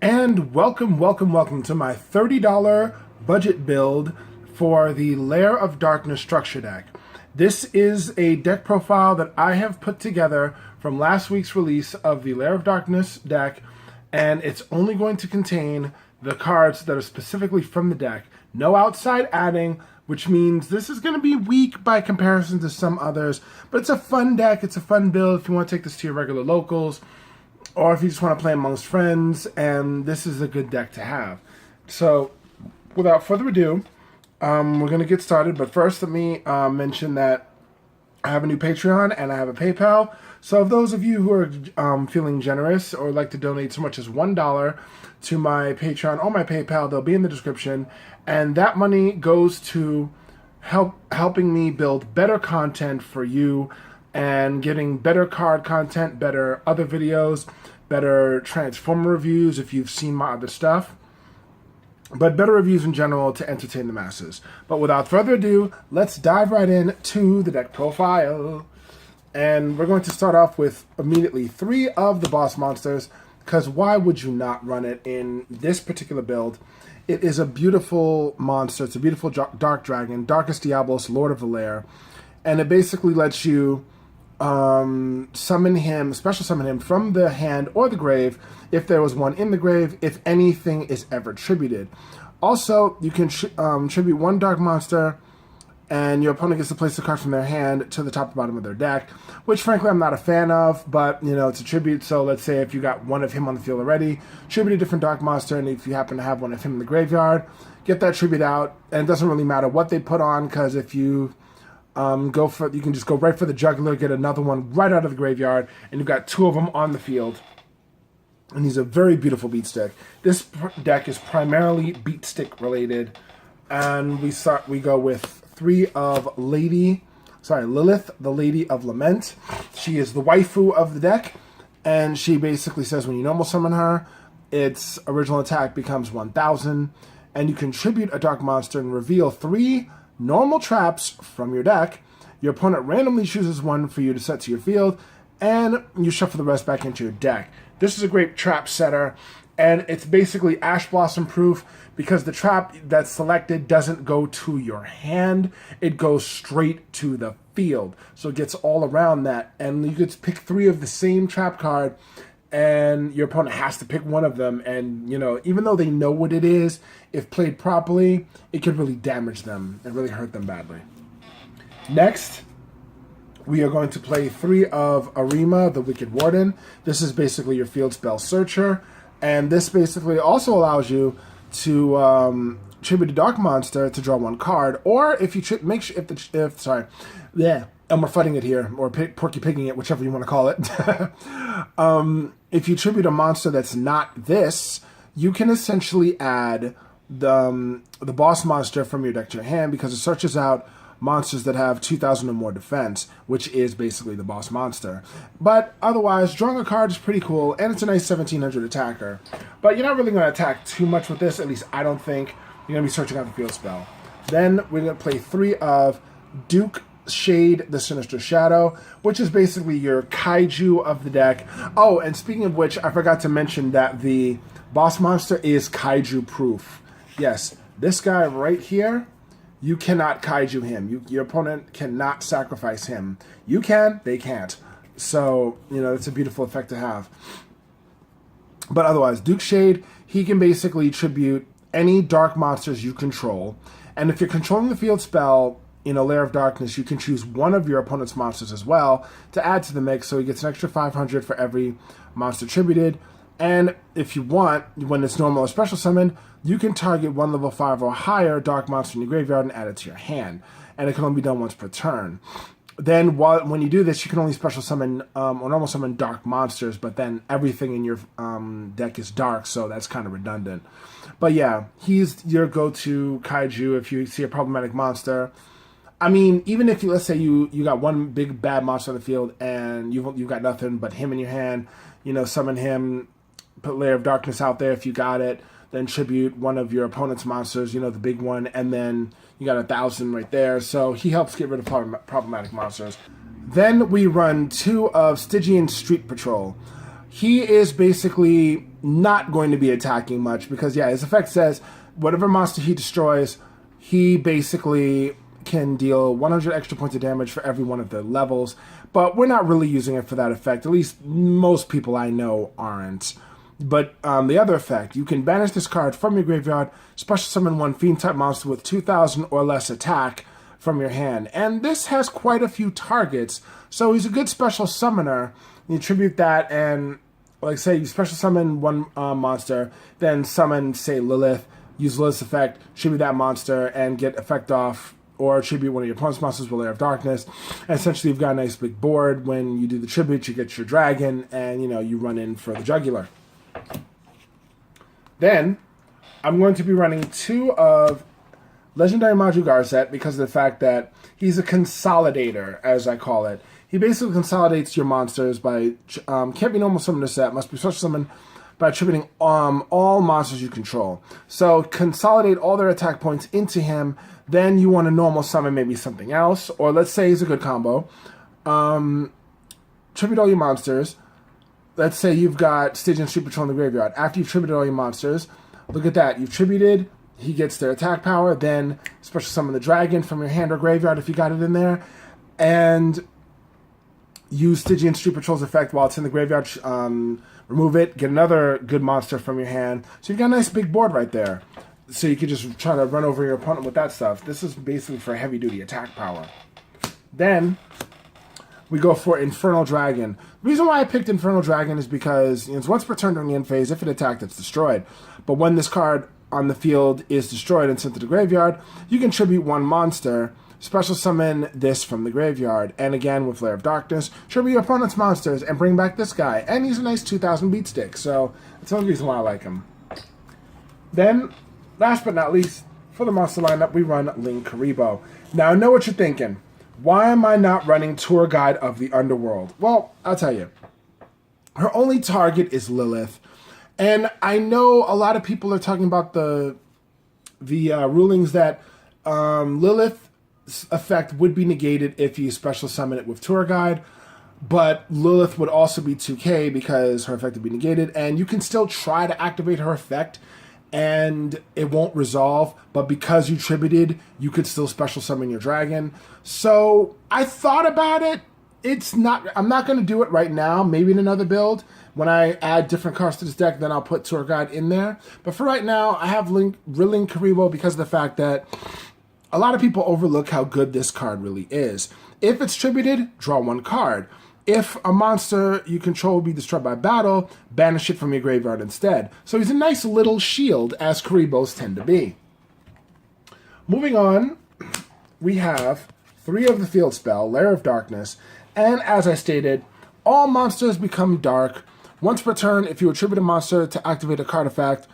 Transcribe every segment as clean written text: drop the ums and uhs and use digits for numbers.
And welcome to my $30 budget build for the Lair of Darkness structure deck. This is a deck profile that I have put together from last week's release of the Lair of Darkness deck, and it's only going to contain the cards that are specifically from the deck. No outside adding, which means this is going to be weak by comparison to some others, but it's a fun deck, it's a fun build if you want to take this to your regular locals, or if you just want to play amongst friends, and this is a good deck to have. So, without further ado, we're going to get started, but first let me mention that I have a new Patreon and I have a PayPal. So if those of you who are feeling generous or like to donate so much as $1 to my Patreon or my PayPal, they'll be in the description, and that money goes to helping me build better content for you and getting better card content, better other videos, better Transformer reviews if you've seen my other stuff, but better reviews in general to entertain the masses. But without further ado, let's dive right into the deck profile. And we're going to start off with immediately 3 of the boss monsters, because why would you not run it in this particular build? It is a beautiful monster. It's a beautiful dark dragon, Darkest Diablos, Lord of the Lair, and it basically lets you summon him, special summon him from the hand or the grave if there was one in the grave, if anything is ever tributed. Also, you can tribute one dark monster, and your opponent gets to place the card from their hand to the top and bottom of their deck, which frankly I'm not a fan of, but you know, it's a tribute. So let's say if you got one of him on the field already, tribute a different dark monster, and if you happen to have one of him in the graveyard, get that tribute out, and it doesn't really matter what they put on, because if you you can just go right for the jugular, get another one right out of the graveyard, and you've got 2 of them on the field. And he's a very beautiful beat stick. This deck is primarily beat stick related, and we go with 3 of Lilith, the Lady of Lament. She is the waifu of the deck, and she basically says when you normal summon her, its original attack becomes 1,000, and you contribute a dark monster and reveal 3 normal traps from your deck. Your opponent randomly chooses one for you to set to your field, and you shuffle the rest back into your deck. This is a great trap setter, and it's basically Ash Blossom proof, because the trap that's selected doesn't go to your hand, it goes straight to the field. So it gets all around that, and you could pick 3 of the same trap card, and your opponent has to pick one of them, and you know, even though they know what it is, if played properly, it could really damage them and really hurt them badly. Next, we are going to play 3 of Arima, the Wicked Warden. This is basically your field spell searcher, and this basically also allows you to tribute a dark monster to draw 1 card, or if you I'm fighting it here, or porky pigging it, whichever you want to call it. If you tribute a monster that's not this, you can essentially add the boss monster from your deck to your hand, because it searches out monsters that have 2,000 or more defense, which is basically the boss monster. But otherwise, drawing a card is pretty cool, and it's a nice 1,700 attacker. But you're not really going to attack too much with this, at least I don't think. You're going to be searching out the field spell. Then we're going to play 3 of Duke Shade, the Sinister Shadow, which is basically your kaiju of the deck. Oh, and speaking of which, I forgot to mention that the boss monster is kaiju proof. Yes, this guy right here, you cannot kaiju him. Your opponent cannot sacrifice him. You can, they can't. So, you know, it's a beautiful effect to have. But otherwise, Duke Shade, he can basically tribute any dark monsters you control. And if you're controlling the field spell in a Lair of Darkness, you can choose one of your opponent's monsters as well to add to the mix, so he gets an extra 500 for every monster tributed. And if you want, when it's normal or special summon, you can target 1 level 5 or higher dark monster in your graveyard and add it to your hand. And it can only be done once per turn. Then when you do this, you can only special summon or normal summon dark monsters, but then everything in your deck is dark, so that's kind of redundant. But yeah, he's your go-to kaiju if you see a problematic monster. I mean, even if let's say you got one big bad monster on the field and you've got nothing but him in your hand, you know, summon him, put Lair of Darkness out there if you got it, then tribute one of your opponent's monsters, you know, the big one, and then you got 1,000 right there. So he helps get rid of problematic monsters. Then we run 2 of Stygian Street Patrol. he is basically not going to be attacking much because, yeah, his effect says whatever monster he destroys, he basically can deal 100 extra points of damage for every one of the levels, but we're not really using it for that effect. At least most people I know aren't. But the other effect, you can banish this card from your graveyard, special summon one fiend-type monster with 2,000 or less attack from your hand. And this has quite a few targets, so he's a good special summoner. You tribute that and, like, say you special summon one monster, then summon, say, Lilith, use Lilith's effect, tribute that monster, and get effect off, or tribute one of your opponent's monsters with Lair of Darkness. And essentially, you've got a nice big board. When you do the tribute, you get your dragon, and, you run in for the jugular. Then, I'm going to be running 2 of Legendary Maju Garzet because of the fact that he's a consolidator, as I call it. He basically consolidates your monsters by, can't be normal summoned or set, must be special summoned by attributing all monsters you control. So consolidate all their attack points into him, then you want to normal summon maybe something else, or let's say he's a good combo. Tribute all your monsters. Let's say you've got Stygian Street Patrol in the graveyard. After you've tributed all your monsters, look at that. You've tributed, he gets their attack power, then special summon the dragon from your hand or graveyard if you got it in there, and use Stygian Street Patrol's effect while it's in the graveyard, remove it, get another good monster from your hand. So you've got a nice big board right there. So you could just try to run over your opponent with that stuff. This is basically for heavy-duty attack power. Then we go for Infernal Dragon. The reason why I picked Infernal Dragon is because it's once per turn during the end phase. If it attacked, it's destroyed. But when this card on the field is destroyed and sent to the graveyard, you can tribute one monster, special summon this from the graveyard, and again with Lair of Darkness, tribute your opponent's monsters and bring back this guy. And he's a nice 2,000 beat stick, so that's the only reason why I like him. Then, last but not least, for the monster lineup, we run Ling Karibo. Now, I know what you're thinking. Why am I not running Tour Guide of the Underworld? Well, I'll tell you. Her only target is Lilith. And I know a lot of people are talking about the rulings that Lilith's effect would be negated if you special summon it with Tour Guide. But Lilith would also be 2k because her effect would be negated. And you can still try to activate her effect and it won't resolve, but because you tributed, you could still special summon your dragon. So I thought about it. I'm not going to do it right now. Maybe in another build. When I add different cards to this deck, then I'll put Tour Guide in there. But for right now, I have Ling Karibo because of the fact that a lot of people overlook how good this card really is. If it's tributed, draw one card. If a monster you control will be destroyed by battle, banish it from your graveyard instead. So he's a nice little shield, as Karibos tend to be. Moving on, we have 3 of the field spell, Lair of Darkness, and as I stated, all monsters become dark. Once per turn, if you attribute a monster to activate a card effect,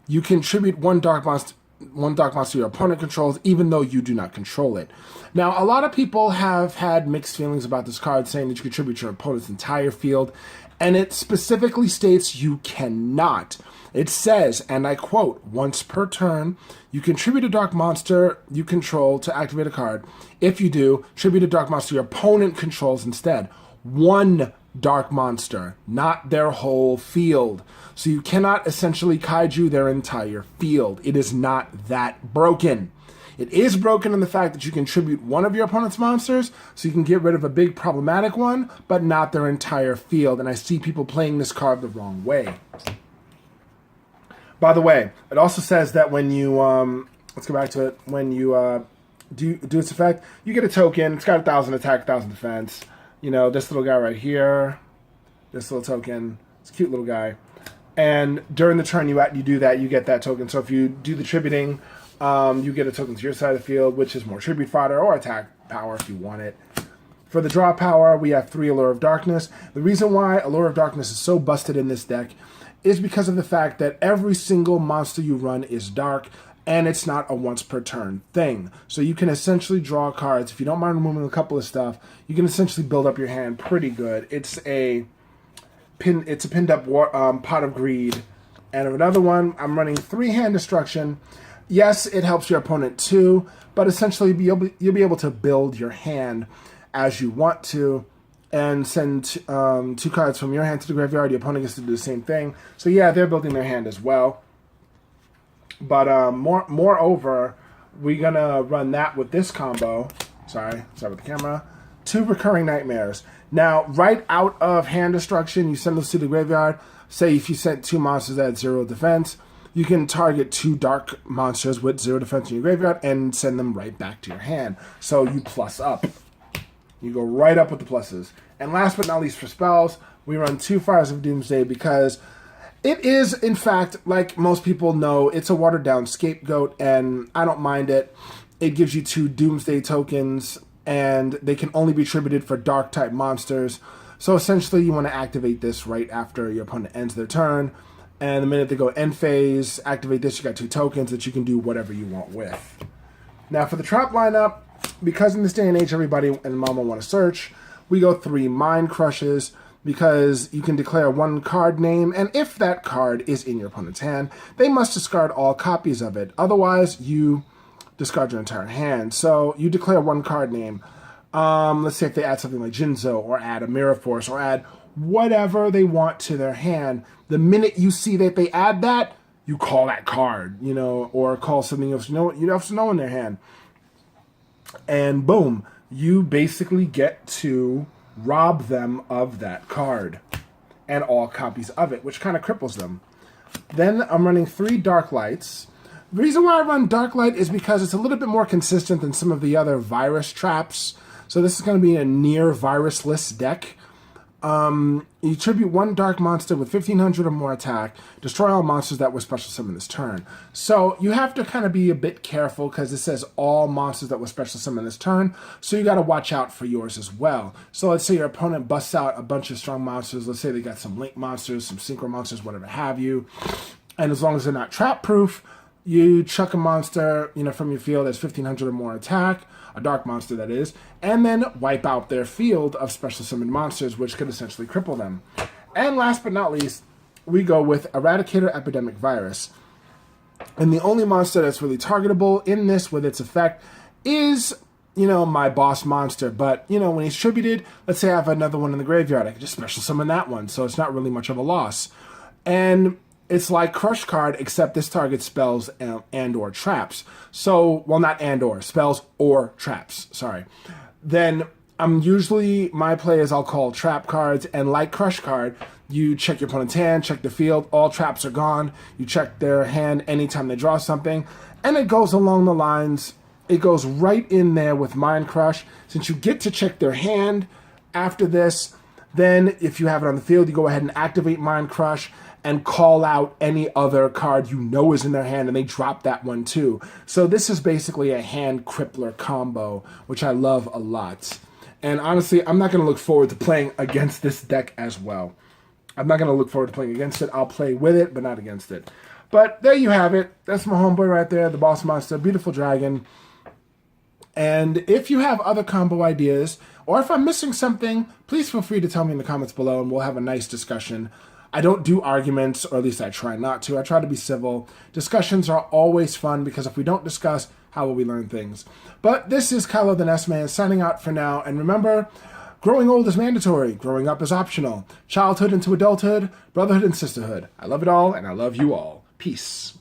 you can tribute one dark monster your opponent controls, even though you do not control it. Now, a lot of people have had mixed feelings about this card, saying that you contribute your opponent's entire field, and it specifically states you cannot. It says, and I quote, once per turn, you contribute a dark monster you control to activate a card. If you do, tribute a dark monster your opponent controls instead. One dark monster, not their whole field. So you cannot essentially kaiju their entire field. It is not that broken. It is broken in the fact that you can tribute one of your opponent's monsters, so you can get rid of a big problematic one, but not their entire field. And I see people playing this card the wrong way. By the way, it also says that when you, let's go back to it, when you do its effect, you get a token. It's got 1,000 attack, 1,000 defense. You know, this little guy right here, this little token, it's a cute little guy. And during the turn you do that, you get that token. So if you do the tributing, you get a token to your side of the field, which is more tribute fodder or attack power if you want it. For the draw power, we have 3 Allure of Darkness. The reason why Allure of Darkness is so busted in this deck is because of the fact that every single monster you run is dark, and it's not a once per turn thing. So you can essentially draw cards. If you don't mind removing a couple of stuff, you can essentially build up your hand pretty good. It's a pinned up Pot of Greed. And another one, I'm running 3 Hand Destruction. Yes, it helps your opponent too, but essentially you'll be able to build your hand as you want to. and send 2 cards from your hand to the graveyard. Your opponent gets to do the same thing. So yeah, they're building their hand as well. But moreover, we're gonna run that with this combo. Sorry with the camera. 2 Recurring Nightmares. Now, right out of hand destruction, you send those to the graveyard. Say if you sent 2 monsters that had 0 defense, you can target 2 dark monsters with 0 defense in your graveyard and send them right back to your hand. So you plus up. You go right up with the pluses. And last but not least for spells, we run 2 Fires of Doomsday because it is, in fact, like most people know, it's a watered down scapegoat, and I don't mind it. It gives you 2 Doomsday tokens, and they can only be attributed for dark type monsters. So essentially you want to activate this right after your opponent ends their turn. And the minute they go end phase, activate this, you got 2 tokens that you can do whatever you want with. Now for the trap lineup, because in this day and age everybody and mama want to search, we go 3 Mind Crushes, because you can declare 1 card name, and if that card is in your opponent's hand, they must discard all copies of it. Otherwise, you discard your entire hand. So you declare 1 card name. Let's say if they add something like Jinzo, or add a Mirror Force, or add whatever they want to their hand. The minute you see that they add that, you call that card, or call something else you have to know in their hand. And boom, you basically get to rob them of that card and all copies of it, which kind of cripples them. Then I'm running 3 Dark Lights. The reason why I run Dark Light is because it's a little bit more consistent than some of the other virus traps. So this is going to be a near virus-less deck. You tribute 1 dark monster with 1500 or more attack. Destroy all monsters that were special summoned this turn. So you have to kind of be a bit careful because it says all monsters that were special summoned this turn. So you got to watch out for yours as well. So let's say your opponent busts out a bunch of strong monsters. Let's say they got some link monsters, some synchro monsters, whatever have you. And as long as they're not trap proof, you chuck a monster, from your field that's 1500 or more attack, a dark monster that is, and then wipe out their field of special summoned monsters, which could essentially cripple them. And last but not least, we go with Eradicator Epidemic Virus. And the only monster that's really targetable in this with its effect is, my boss monster. But, when he's tributed, let's say I have another one in the graveyard, I can just special summon that one, so it's not really much of a loss. And it's like Crush card, except this targets spells and or traps. So, well, not and or, spells or traps, sorry. Then my plays I'll call trap cards, and like Crush card, you check your opponent's hand, check the field, all traps are gone. You check their hand anytime they draw something, and it goes along the lines, it goes right in there with Mind Crush. Since you get to check their hand after this, then if you have it on the field, you go ahead and activate Mind Crush, and call out any other card is in their hand, and they drop that one too. So this is basically a hand crippler combo, which I love a lot. And honestly, I'm not going to look forward to playing against this deck as well. I'm not going to look forward to playing against it. I'll play with it, but not against it. But there you have it. That's my homeboy right there, the boss monster, beautiful dragon. And if you have other combo ideas, or if I'm missing something, please feel free to tell me in the comments below, and we'll have a nice discussion. I don't do arguments, or at least I try not to. I try to be civil. Discussions are always fun, because if we don't discuss, how will we learn things? But this is Kylo the NES Man signing out for now. And remember, growing old is mandatory. Growing up is optional. Childhood into adulthood, brotherhood and sisterhood. I love it all, and I love you all. Peace.